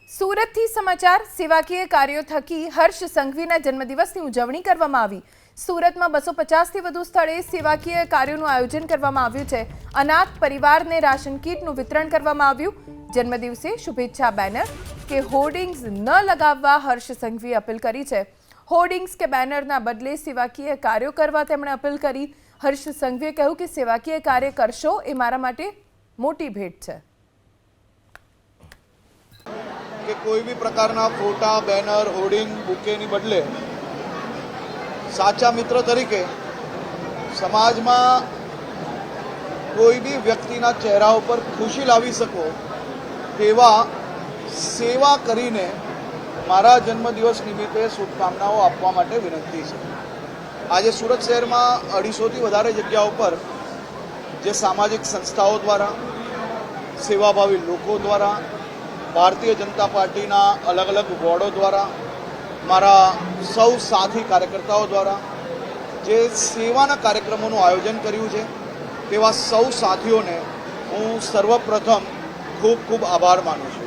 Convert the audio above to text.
સુરતથી સમાચાર સેવાકીય કાર્યો થકી હર્ષ સંઘવીના જન્મદિવસની ઉજવણી કરવામાં આવી। સુરતમાં 250થી વધુ સ્થળે સેવાકીય કાર્યોનું આયોજન કરવામાં આવ્યું છે। અનાથ પરિવારને રાશન કીટનું વિતરણ કરવામાં આવ્યું। જન્મદિવસે શુભેચ્છા બેનર કે હોર્ડિંગ્સ ન લગાવવા હર્ષ સંઘવીએ અપીલ કરી છે। હોર્ડિંગ્સ કે બેનરના બદલે સેવાકીય કાર્યો કરવા તેમણે અપીલ કરી। હર્ષ સંઘવીએ કહ્યું કે સેવાકીય કાર્ય કરશો એ મારા માટે મોટી ભેટ છે। કે કોઈ બી પ્રકારના ફોટા બેનર હોર્ડિંગ બુકેની બદલે સાચા મિત્ર તરીકે સમાજમાં કોઈ બી વ્યક્તિના ચહેરા ઉપર ખુશી લાવી શકો તેવા સેવા કરીને મારા જન્મદિવસ નિમિત્તે શુભકામનાઓ આપવા માટે વિનંતી છે। આજે સુરત શહેરમાં 250થી વધારે જગ્યાઓ પર જે સામાજિક સંસ્થાઓ દ્વારા સેવાભાવી લોકો દ્વારા ભારતીય જનતા પાર્ટીના અલગ અલગ વોર્ડો દ્વારા મારા સૌ સાથી કાર્યકર્તાઓ દ્વારા જે સેવાના કાર્યક્રમોનું આયોજન કર્યું છે તેવા સૌ સાથીઓને હું સર્વપ્રથમ ખૂબ ખૂબ આભાર માનું છું।